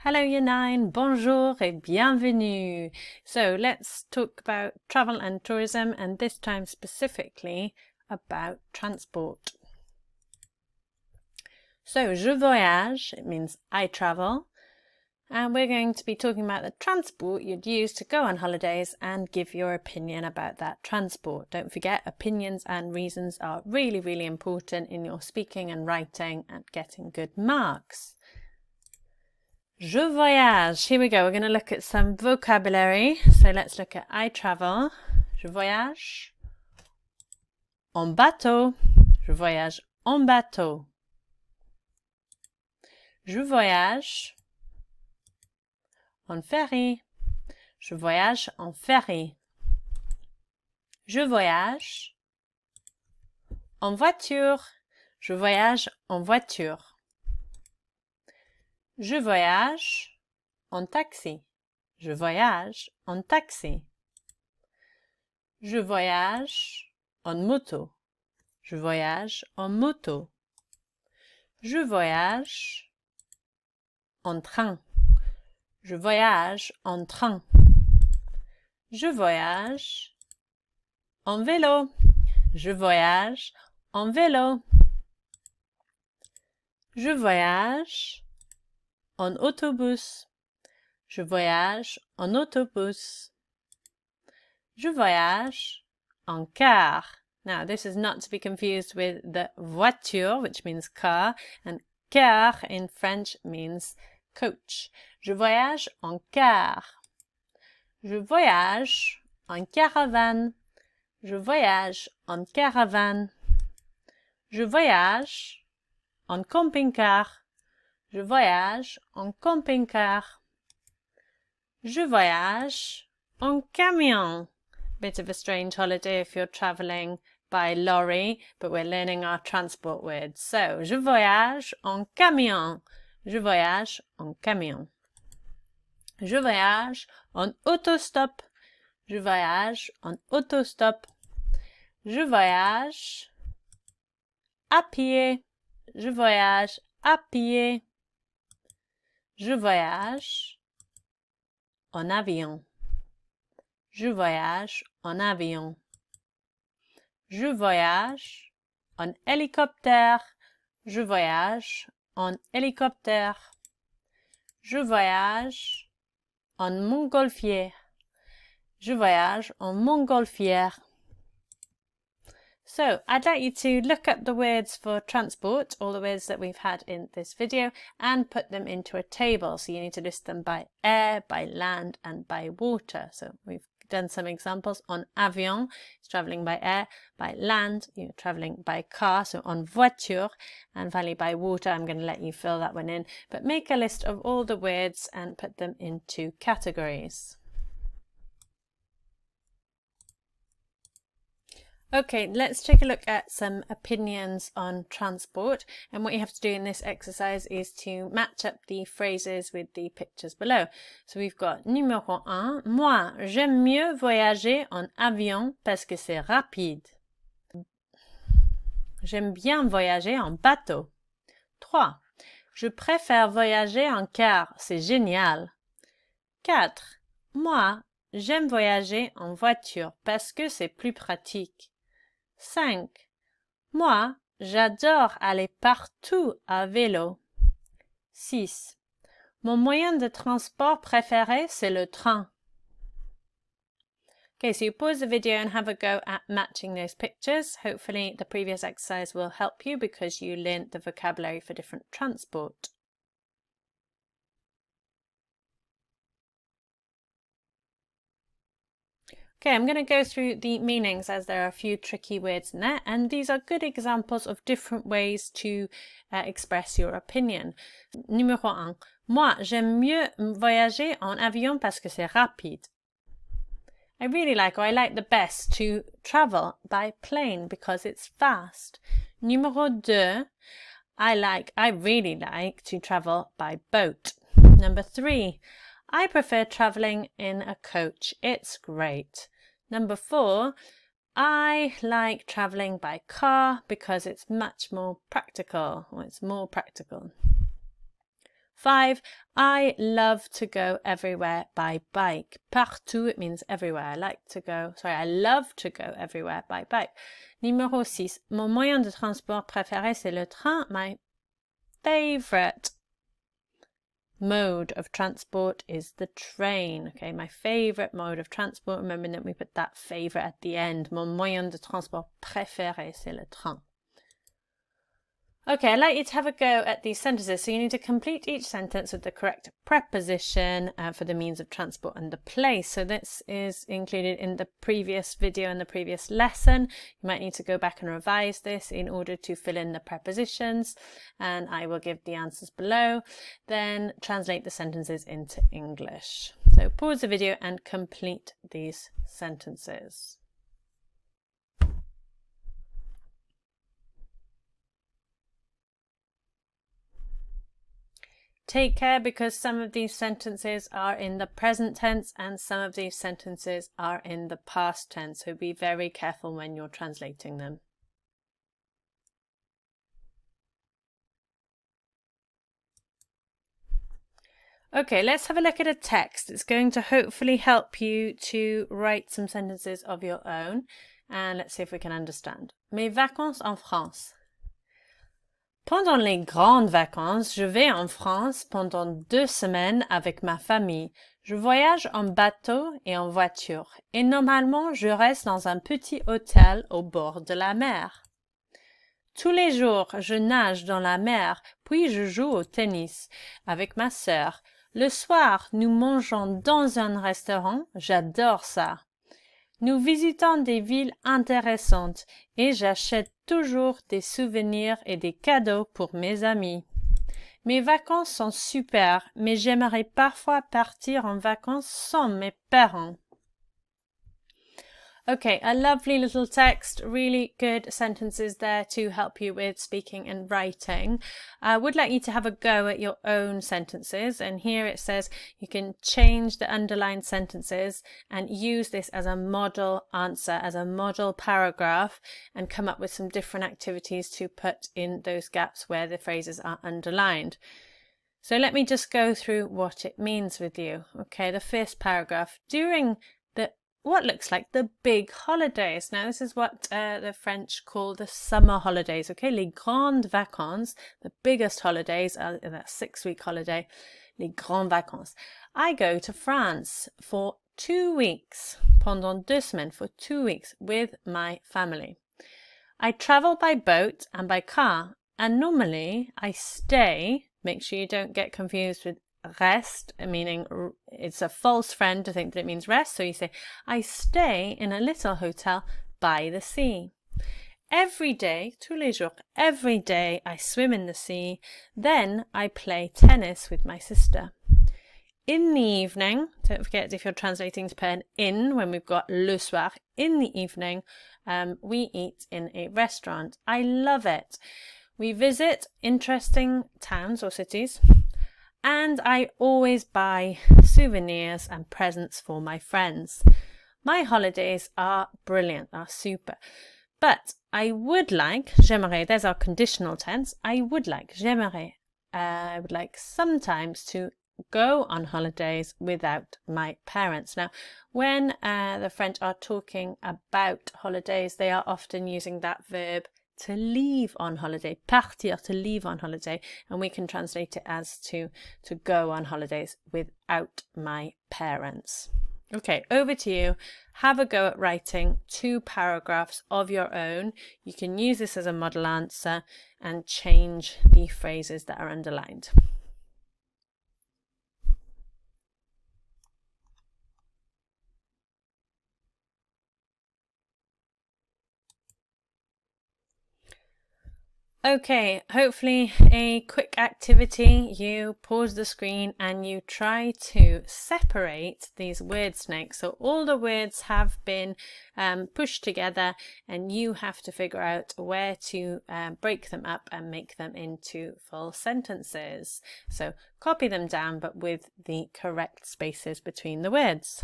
Hello Year 9, bonjour et bienvenue. So let's talk about travel and tourism, and this time specifically about transport. So je voyage, it means I travel, and we're going to be talking about the transport you'd use to go on holidays and give your opinion about that transport. Don't forget, opinions and reasons are really, really important in your speaking and writing and getting good marks. Je voyage. Here we go. We're going to look at some vocabulary. So let's look at I travel. Je voyage en bateau. Je voyage en bateau. Je voyage en ferry. Je voyage en ferry. Je voyage en voiture. Je voyage en voiture. Je voyage en taxi. Je voyage en taxi. Je voyage en moto. Je voyage en moto. Je voyage en train. Je voyage en train. Je voyage en vélo. Je voyage en vélo. Je voyage en autobus. Je voyage en autobus. Je voyage en car. Now, this is not to be confused with the voiture, which means car, and car in French means coach. Je voyage en car. Je voyage en caravane. Je voyage en caravane. Je voyage en camping-car. Je voyage en camping-car. Je voyage en camion. Bit of a strange holiday if you're travelling by lorry, but we're learning our transport words. So, je voyage en camion. Je voyage en camion. Je voyage en autostop. Je voyage en autostop. Je voyage à pied. Je voyage à pied. Je voyage en avion. Je voyage en avion. Je voyage en hélicoptère. Je voyage en hélicoptère. Je voyage en montgolfière. Je voyage en montgolfière. So, I'd like you to look up the words for transport, all the words that we've had in this video, and put them into a table. So you need to list them by air, by land, and by water. So we've done some examples. On avion, it's traveling by air. By land, you're traveling by car, so en voiture. And finally, by water, I'm going to let you fill that one in. But make a list of all the words and put them into categories. Okay, let's take a look at some opinions on transport, and what you have to do in this exercise is to match up the phrases with the pictures below. So we've got numéro 1, moi j'aime mieux voyager en avion parce que c'est rapide. J'aime bien voyager en bateau. 3. Je préfère voyager en car, c'est génial. 4. Moi j'aime voyager en voiture parce que c'est plus pratique. 5. Moi, j'adore aller partout à vélo. 6. Mon moyen de transport préféré, c'est le train. Okay, so you pause the video and have a go at matching those pictures. Hopefully the previous exercise will help you because you learnt the vocabulary for different transport. Okay, I'm going to go through the meanings as there are a few tricky words in there, and these are good examples of different ways to express your opinion. Numéro 1. Moi, j'aime mieux voyager en avion parce que c'est rapide. I like the best to travel by plane because it's fast. Numéro 2. I really like to travel by boat. Number 3. I prefer travelling in a coach. It's great. Number 4, I like travelling by car because it's much more practical, or it's more practical. 5. I love to go everywhere by bike. Partout, it means everywhere. I love to go everywhere by bike. Numéro 6. Mon moyen de transport préféré, c'est le train. My favorite mode of transport is the train. Okay, my favorite mode of transport. Remember that we put that favorite at the end. Mon moyen de transport préféré, c'est le train. Okay, I'd like you to have a go at these sentences. So you need to complete each sentence with the correct preposition for the means of transport and the place. So this is included in the previous video and the previous lesson. You might need to go back and revise this in order to fill in the prepositions, and I will give the answers below. Then translate the sentences into English. So pause the video and complete these sentences. Take care because some of these sentences are in the present tense and some of these sentences are in the past tense. So be very careful when you're translating them. Okay, let's have a look at a text. It's going to hopefully help you to write some sentences of your own. And let's see if we can understand. Mes vacances en France. Pendant les grandes vacances, je vais en France pendant 2 semaines avec ma famille. Je voyage en bateau et en voiture. Et normalement, je reste dans un petit hôtel au bord de la mer. Tous les jours, je nage dans la mer, puis je joue au tennis avec ma sœur. Le soir, nous mangeons dans un restaurant. J'adore ça. Nous visitons des villes intéressantes et j'achète toujours des souvenirs et des cadeaux pour mes amis. Mes vacances sont super, mais j'aimerais parfois partir en vacances sans mes parents. Okay, a lovely little text, really good sentences there to help you with speaking and writing. I would like you to have a go at your own sentences, and here it says you can change the underlined sentences and use this as a model answer, as a model paragraph, and come up with some different activities to put in those gaps where the phrases are underlined. So let me just go through what it means with you. Okay, the first paragraph. During what looks like the big holidays. Now, this is what the French call the summer holidays. Okay, les grandes vacances, the biggest holidays, that 6-week holiday, les grandes vacances. I go to France for 2 weeks, pendant 2 semaines, for 2 weeks with my family. I travel by boat and by car, and normally I stay. Make sure you don't get confused with rest, meaning it's a false friend to think that it means rest. So you say, I stay in a little hotel by the sea. Every day, tous les jours, every day I swim in the sea. Then I play tennis with my sister. In the evening, don't forget if you're translating to put an in when we've got le soir, in the evening, we eat in a restaurant. I love it. We visit interesting towns or cities. And I always buy souvenirs and presents for my friends. My holidays are brilliant, are super. But I would like, j'aimerais, there's our conditional tense, I would like, j'aimerais, I would like sometimes to go on holidays without my parents. Now, when the French are talking about holidays, they are often using that verb to leave on holiday, partir, to leave on holiday, and we can translate it as to go on holidays without my parents. Okay, over to you. Have a go at writing 2 paragraphs of your own. You can use this as a model answer and change the phrases that are underlined. Okay, hopefully a quick activity. You pause the screen and you try to separate these word snakes. So all the words have been pushed together and you have to figure out where to break them up and make them into full sentences. So copy them down but with the correct spaces between the words.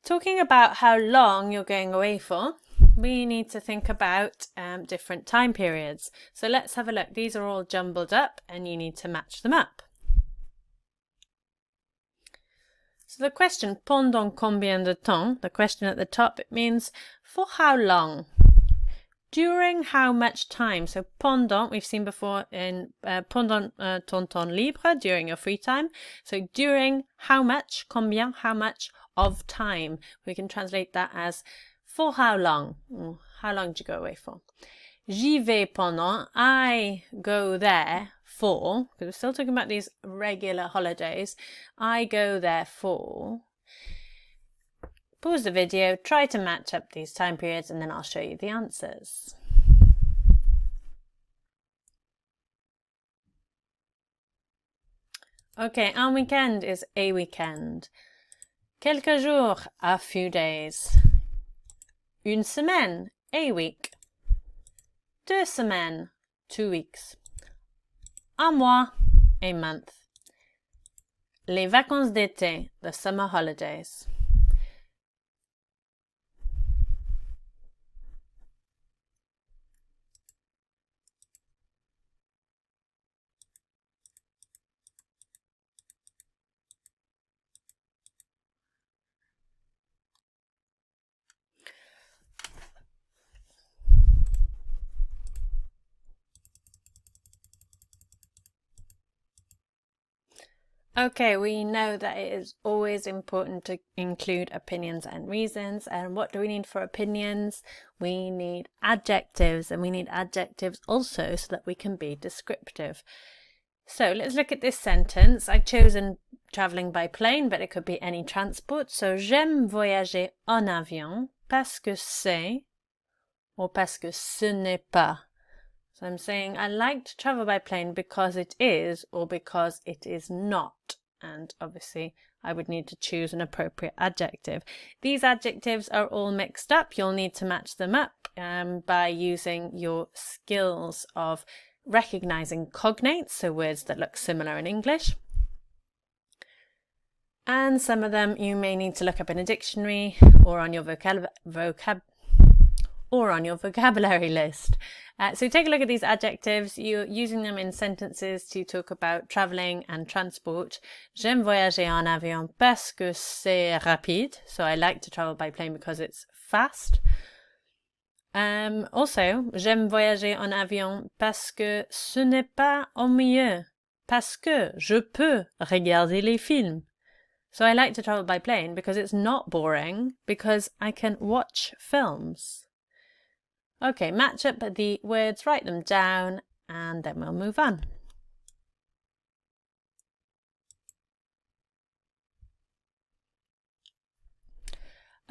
Talking about how long you're going away for, we need to think about different time periods. So let's have a look. These are all jumbled up and you need to match them up. So the question, pendant combien de temps, the question at the top, it means for how long? During how much time? So pendant, we've seen before in pendant ton temps libre, during your free time. So during how much, combien, how much of time. We can translate that as for how long? How long do you go away for? J'y vais pendant, I go there for, because we're still talking about these regular holidays, I go there for. Pause the video, try to match up these time periods, and then I'll show you the answers. Okay, un weekend is a weekend. Quelques jours, a few days. Une semaine, a week. 2 semaines, 2 weeks. Un mois, a month. Les vacances d'été, the summer holidays. Okay, we know that it is always important to include opinions and reasons. And what do we need for opinions? We need adjectives, and we need adjectives also so that we can be descriptive. So let's look at this sentence. I've chosen traveling by plane, but it could be any transport. So j'aime voyager en avion parce que c'est, or parce que ce n'est pas. So I'm saying I like to travel by plane because it is, or because it is not. And obviously I would need to choose an appropriate adjective. These adjectives are all mixed up. You'll need to match them up by using your skills of recognizing cognates, so words that look similar in English. And some of them you may need to look up in a dictionary or on your vocabulary list. So take a look at these adjectives. You're using them in sentences to talk about traveling and transport. J'aime voyager en avion parce que c'est rapide. So I like to travel by plane because it's fast. Also, j'aime voyager en avion parce que ce n'est pas ennuyeux. Parce que je peux regarder les films. So I like to travel by plane because it's not boring, because I can watch films. Okay, match up the words, write them down, and then we'll move on.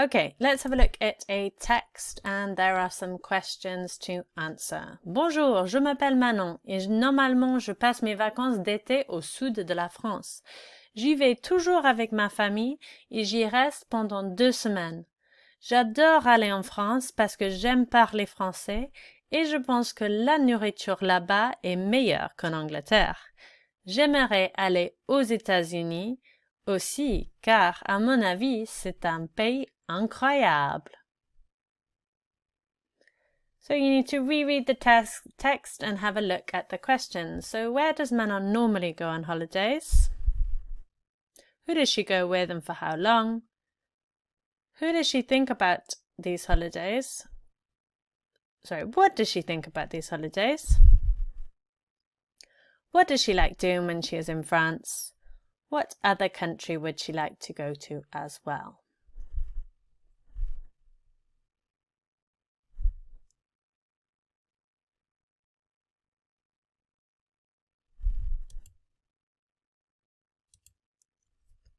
Okay, let's have a look at a text, and there are some questions to answer. Bonjour, je m'appelle Manon et normalement je passe mes vacances d'été au sud de la France. J'y vais toujours avec ma famille et j'y reste pendant 2 semaines. J'adore aller en France parce que j'aime parler français et je pense que la nourriture là-bas est meilleure qu'en Angleterre. J'aimerais aller aux États-Unis aussi car, à mon avis, c'est un pays incroyable. So you need to reread the text and have a look at the questions. So where does Manon normally go on holidays? Who does she go with and for how long? Who does she think about these holidays? Sorry, what does she think about these holidays? What does she like doing when she is in France? What other country would she like to go to as well?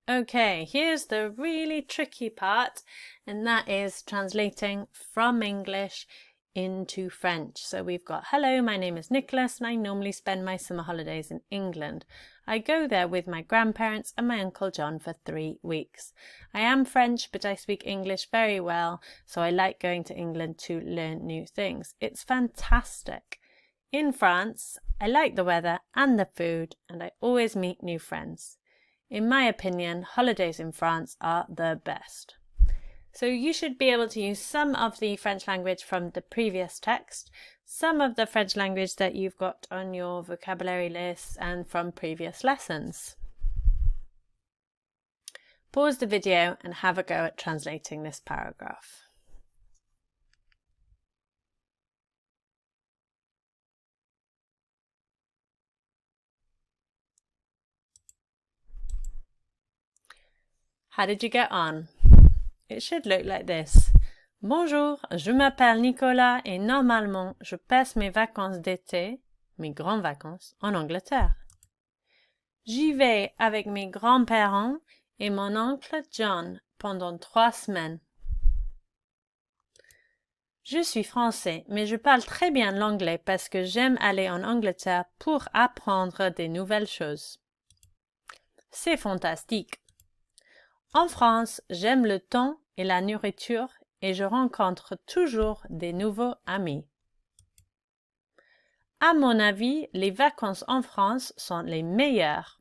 Okay, here's the really tricky part, and that is translating from English into French. So we've got, hello, my name is Nicholas and I normally spend my summer holidays in England. I go there with my grandparents and my Uncle John for 3 weeks. I am French, but I speak English very well, so I like going to England to learn new things. It's fantastic. In France, I like the weather and the food, and I always meet new friends. In my opinion, holidays in France are the best. So you should be able to use some of the French language from the previous text, some of the French language that you've got on your vocabulary list and from previous lessons. Pause the video and have a go at translating this paragraph. How did you get on? It should look like this. Bonjour, je m'appelle Nicolas et normalement je passe mes vacances d'été, mes grandes vacances, en Angleterre. J'y vais avec mes grands-parents et mon oncle John pendant 3 semaines. Je suis français, mais je parle très bien l'anglais parce que j'aime aller en Angleterre pour apprendre des nouvelles choses. C'est fantastique! En France, j'aime le temps et la nourriture et je rencontre toujours des nouveaux amis. À mon avis, les vacances en France sont les meilleures.